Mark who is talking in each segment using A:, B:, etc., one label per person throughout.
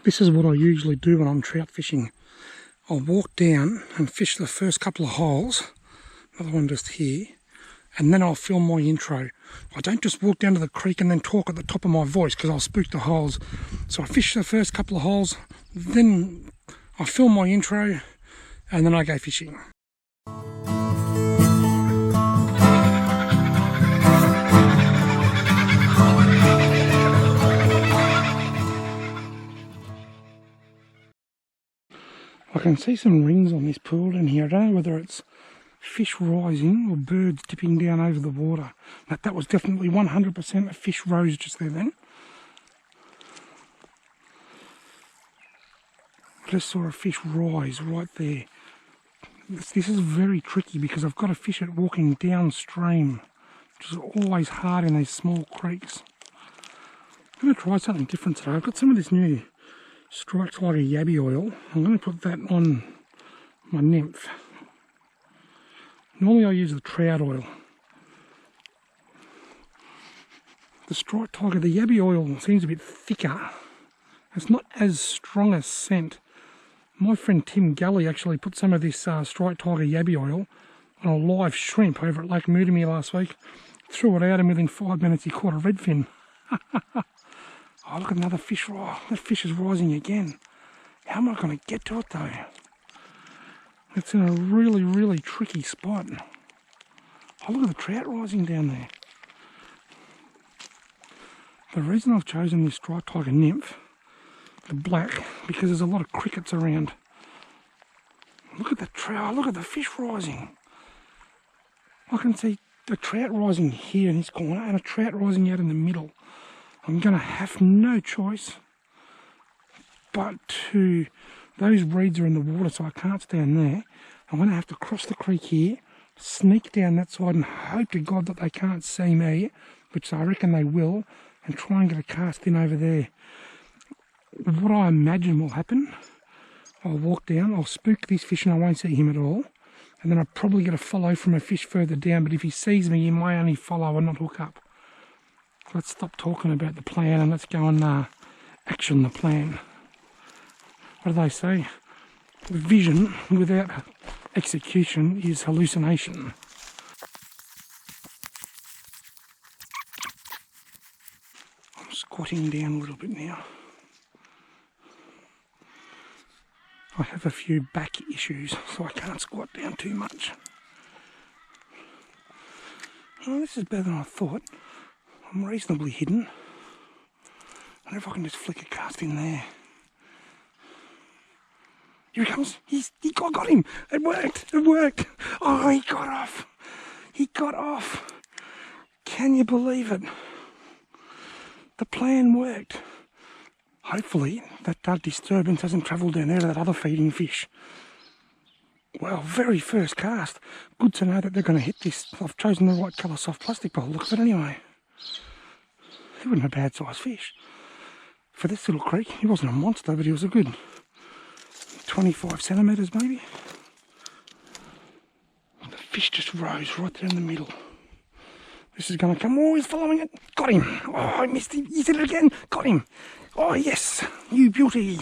A: This is what I usually do when I'm trout fishing. I'll walk down and fish the first couple of holes, another one just here, and then I'll film my intro. I don't just walk down to the creek and then talk at the top of my voice because I'll spook the holes. So I fish the first couple of holes, then I film my intro, and then I go fishing. I can see some rings on this pool in here. I don't know whether it's fish rising or birds dipping down over the water. But that was definitely 100% a fish rose just there then. I just saw a fish rise right there. This is very tricky because I've got to fish it walking downstream, which is always hard in these small creeks. I'm going to try something different today. I've got some of this new striped tiger yabby oil. I'm going to put that on my nymph. Normally I use the trout oil. The striped tiger, the yabby oil seems a bit thicker. It's not as strong a scent. My friend Tim Gully actually put some of this striped tiger yabby oil on a live shrimp over at Lake Moodamere last week. Threw it out and within 5 minutes he caught a redfin. Oh, look at another fish. Oh, that fish is rising again. How am I going to get to it though? It's in a really, really tricky spot. Oh, look at the trout rising down there. The reason I've chosen this striped tiger nymph, the black, because there's a lot of crickets around. Look at the trout. Look at the fish rising. I can see the trout rising here in this corner and a trout rising out in the middle. I'm going to have no choice but to, those reeds are in the water so I can't stand there. I'm going to have to cross the creek here, sneak down that side and hope to God that they can't see me, which I reckon they will, and try and get a cast in over there. What I imagine will happen, I'll walk down, I'll spook this fish and I won't see him at all, and then I'll probably get a follow from a fish further down, but if he sees me he may only follow and not hook up. Let's stop talking about the plan and let's go and action the plan. What do they say? Vision without execution is hallucination. I'm squatting down a little bit now. I have a few back issues, so I can't squat down too much. Oh, this is better than I thought. I'm reasonably hidden. I wonder if I can just flick a cast in there. Here he comes. I got him. It worked. It worked. Oh, he got off. He got off. Can you believe it? The plan worked. Hopefully that disturbance hasn't travelled down there to that other feeding fish. Well, very first cast. Good to know that they're going to hit this. I've chosen the right colour soft plastic by the looks of it anyway. He wasn't a bad sized fish. For this little creek, he wasn't a monster, but he was a good 25 centimetres maybe. The fish just rose right there in the middle. This is going to come. Oh, he's following it. Got him. Oh, I missed him. He did it again. Got him. Oh, yes. You beauty.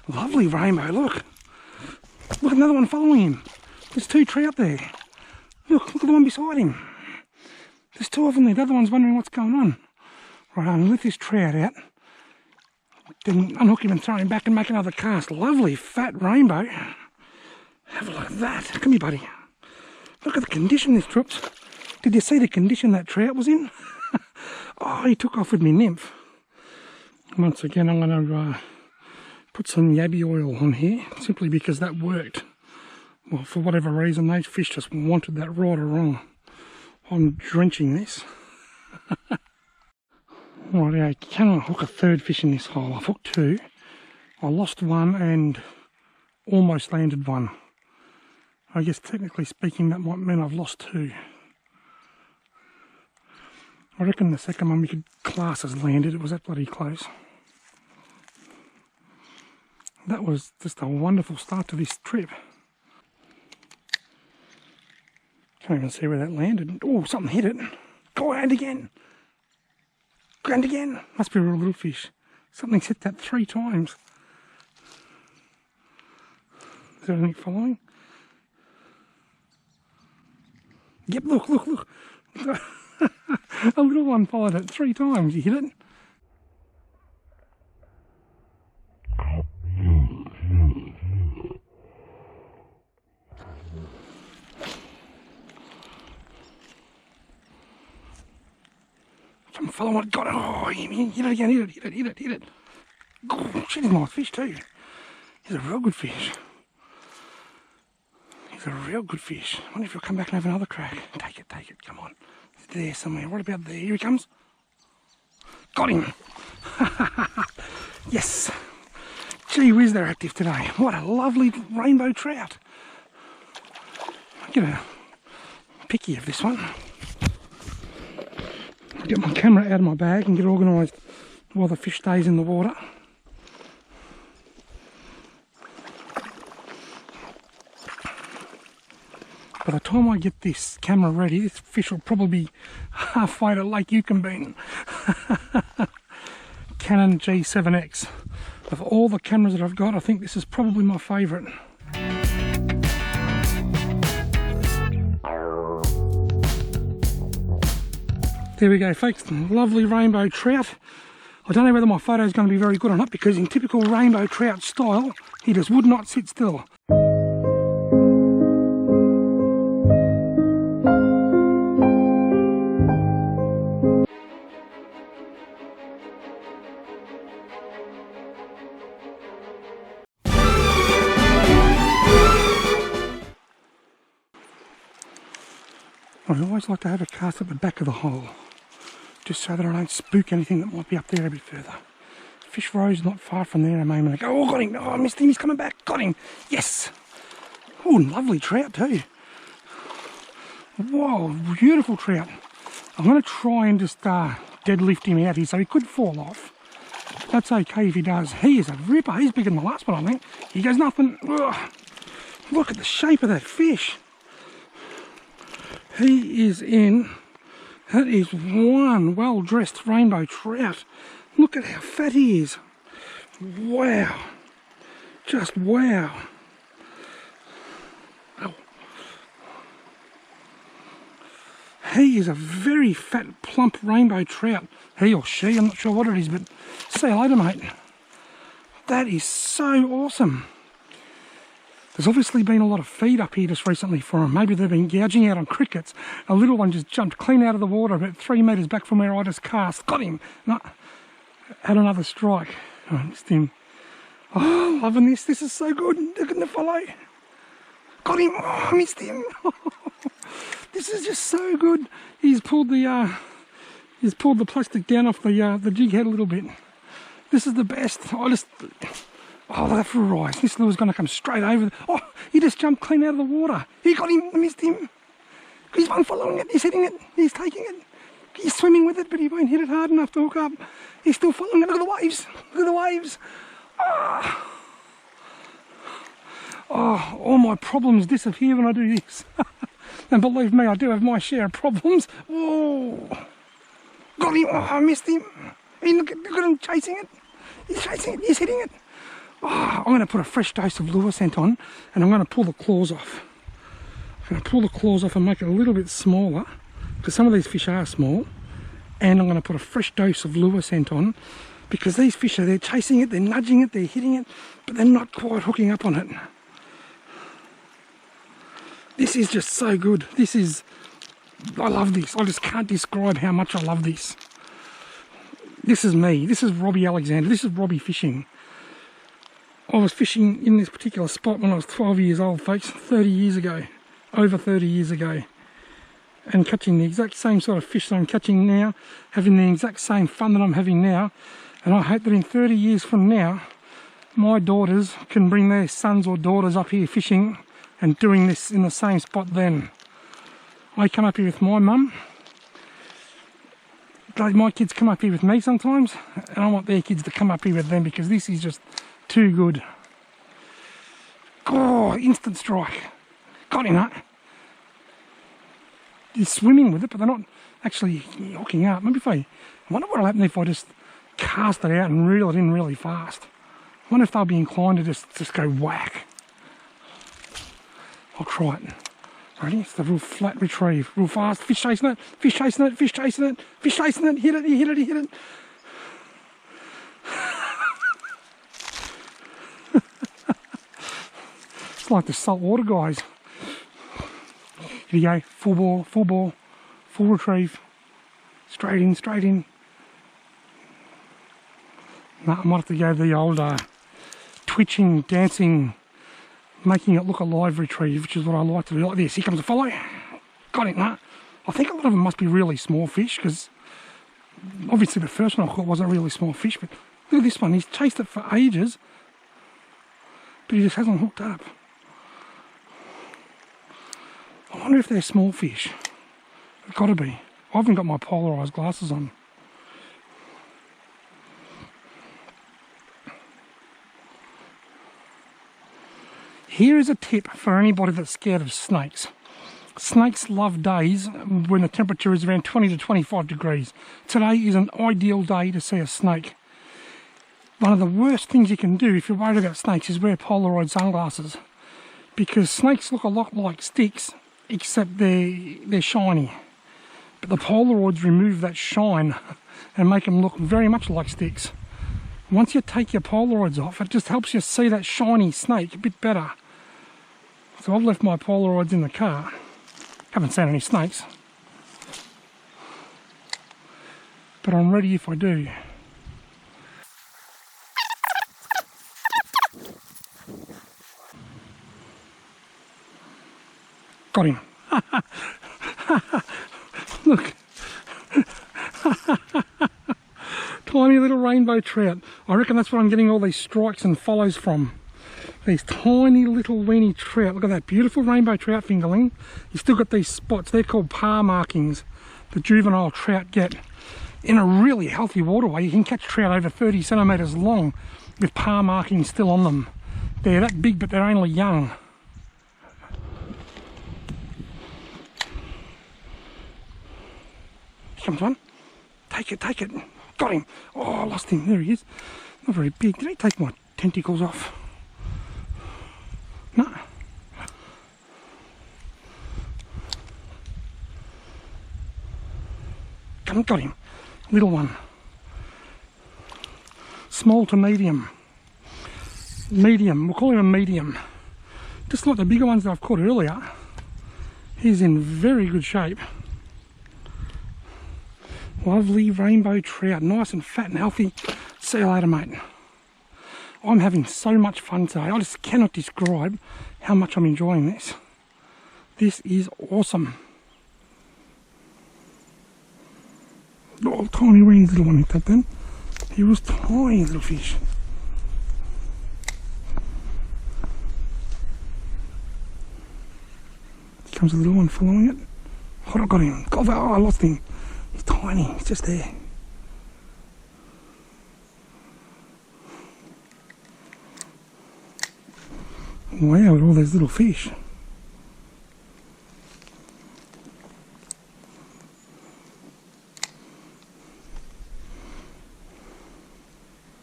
A: Lovely rainbow. Look. Look at another one following him. There's two trout there. Look at the one beside him. There's two of them there. The other one's wondering what's going on. Right, I'm going to lift this trout out. Then unhook him and throw him back and make another cast. Lovely fat rainbow. Have a look at that. Come here, buddy. Look at the condition this troops. Did you see the condition that trout was in? Oh, he took off with me nymph. Once again, I'm going to put some yabby oil on here, simply because that worked. Well, for whatever reason, those fish just wanted that right or wrong. I'm drenching this. Right, I cannot hook a third fish in this hole. I've hooked two. I lost one and almost landed one. I guess technically speaking that might mean I've lost two. I reckon the second one we could class as landed. It was that bloody close. That was just a wonderful start to this trip. Can't even see where that landed. Oh, something hit it. Go ahead again. And again. Must be a real little fish. Something's hit that 3 times. Is there anything following? Yep, look, look, look. A little one followed it 3 times. You hit it? Some fellow got it. Oh, hit it again, hit it. Oh, shit, he's a nice fish too. He's a real good fish. He's a real good fish. I wonder if he'll come back and have another crack. Take it, come on. He's there somewhere. What about there? Here he comes. Got him. Yes. Gee whiz, they're active today. What a lovely rainbow trout. I'll get a picky of this one. I'll get my camera out of my bag and get organised while the fish stays in the water. By the time I get this camera ready, this fish will probably be halfway to Lake Yukonbean. Canon G7X. Of all the cameras that I've got, I think this is probably my favourite. There we go, folks. Lovely rainbow trout. I don't know whether my photo is going to be very good or not, because in typical rainbow trout style, he just would not sit still. I always like to have a cast at the back of the hole, just so that I don't spook anything that might be up there a bit further. Fish rose not far from there a moment ago. Oh, got him! Oh, I missed him, he's coming back. Got him! Yes! Oh, lovely trout too. Whoa, beautiful trout. I'm going to try and just deadlift him out here, so he could fall off. That's okay if he does. He is a ripper. He's bigger than the last one, I think. He goes nothing. Ugh. Look at the shape of that fish. He is in, that is one well-dressed rainbow trout. Look at how fat he is. Wow. Just wow. Oh. He is a very fat, plump rainbow trout. He or she, I'm not sure what it is, but say hello to mate. That is so awesome. There's obviously been a lot of feed up here just recently for him. Maybe they've been gouging out on crickets. A little one just jumped clean out of the water about 3 metres back from where I just cast. Got him. No, had another strike. Oh, I missed him. Oh, loving this. This is so good. Look at the follow. Got him. Oh, I missed him. This is just so good. He's pulled the plastic down off the jig head a little bit. This is the best. Oh, that's rise. This lure's going to come straight over. Oh, he just jumped clean out of the water. He got him. I missed him. He's one following it. He's hitting it. He's taking it. He's swimming with it, but he won't hit it hard enough to hook up. He's still following it. Look at the waves. Look at the waves. Oh, all my problems disappear when I do this. And believe me, I do have my share of problems. Oh, got him. Oh, I missed him. Hey, look at him chasing it. He's chasing it. He's hitting it. Oh, I'm going to put a fresh dose of lure scent on, and I'm going to pull the claws off. I'm going to pull the claws off and make it a little bit smaller, because some of these fish are small. And I'm going to put a fresh dose of lure scent on, because these fish they're chasing it, they're nudging it, they're hitting it, but they're not quite hooking up on it. This is just so good. I love this. I just can't describe how much I love this. This is me. This is Robbie Alexander. This is Robbie fishing. I was fishing in this particular spot when I was 12 years old, folks, 30 years ago, over 30 years ago, and catching the exact same sort of fish that I'm catching now, having the exact same fun that I'm having now, and I hope that in 30 years from now, my daughters can bring their sons or daughters up here fishing and doing this in the same spot then. I come up here with my mum, my kids come up here with me sometimes, and I want their kids to come up here with them, because this is just too good. Oh, instant strike. Got him, huh? He's swimming with it, but they're not actually hooking up. Maybe I wonder what will happen if I just cast it out and reel it in really fast. I wonder if they'll be inclined to just go whack. I'll try it. Ready? It's the real flat retrieve, real fast. Fish chasing it, fish chasing it, fish chasing it, fish chasing it. Hit it, he hit it, he hit it. It's like the saltwater guys. Here you go, full ball, full retrieve. Straight in, straight in. No, I might have to go the old twitching, dancing, making it look alive retrieve, which is what I like to do. Like this. Here comes a follow. Got it, no. I think a lot of them must be really small fish, because obviously the first one I caught wasn't a really small fish, but look at this one. He's chased it for ages, but he just hasn't hooked up. I wonder if they're small fish. They've got to be. I haven't got my polarised glasses on. Here is a tip for anybody that's scared of snakes. Snakes love days when the temperature is around 20 to 25 degrees. Today is an ideal day to see a snake. One of the worst things you can do if you're worried about snakes is wear Polaroid sunglasses, because snakes look a lot like sticks, except they're shiny. But the Polaroids remove that shine and make them look very much like sticks. Once you take your Polaroids off, it just helps you see that shiny snake a bit better. So I've left my Polaroids in the car. Haven't seen any snakes, but I'm ready if I do. Got him. Look. Tiny little rainbow trout. I reckon that's where I'm getting all these strikes and follows from. These tiny little weeny trout. Look at that beautiful rainbow trout fingerling. You've still got these spots. They're called par markings. The juvenile trout get in a really healthy waterway. You can catch trout over 30 centimetres long with par markings still on them. They're that big, but they're only young. Here comes one. Take it, take it. Got him. Oh, I lost him. There he is. Not very big. Did he take my tentacles off? No. Got him. Little one. Small to medium. Medium. We'll call him a medium. Just like the bigger ones that I've caught earlier. He's in very good shape. Lovely rainbow trout. Nice and fat and healthy. See you later, mate. I'm having so much fun today. I just cannot describe how much I'm enjoying this. This is awesome. Oh, tiny weeny little one hit that then. He was tiny little fish. Here comes a little one following it. Oh, I got him. Oh, I lost him. He's tiny. He's just there. Wow, all those little fish.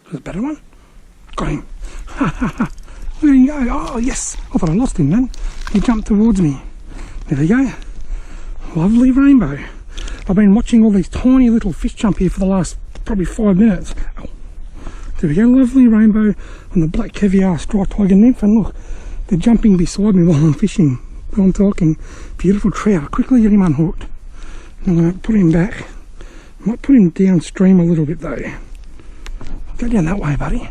A: There's a better one. Got him. There you go. Oh, yes. I thought I lost him then. He jumped towards me. There we go. Lovely rainbow. I've been watching all these tiny little fish jump here for the last probably 5 minutes. Oh, there we go. Lovely rainbow on the black caviar striped tiger nymph. And look, they're jumping beside me while I'm fishing, while I'm talking. Beautiful trout. I'll quickly get him unhooked. I'm going to put him back. I might put him downstream a little bit though. Go down that way, buddy.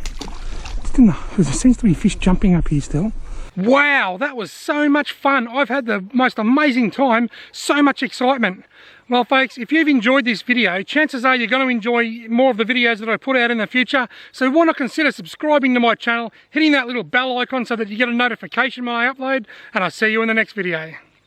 A: There seems to be fish jumping up here still. Wow, that was so much fun. I've had the most amazing time. So much excitement. Well, folks, if you've enjoyed this video, chances are you're going to enjoy more of the videos that I put out in the future. So why not consider subscribing to my channel, hitting that little bell icon so that you get a notification when I upload, and I'll see you in the next video.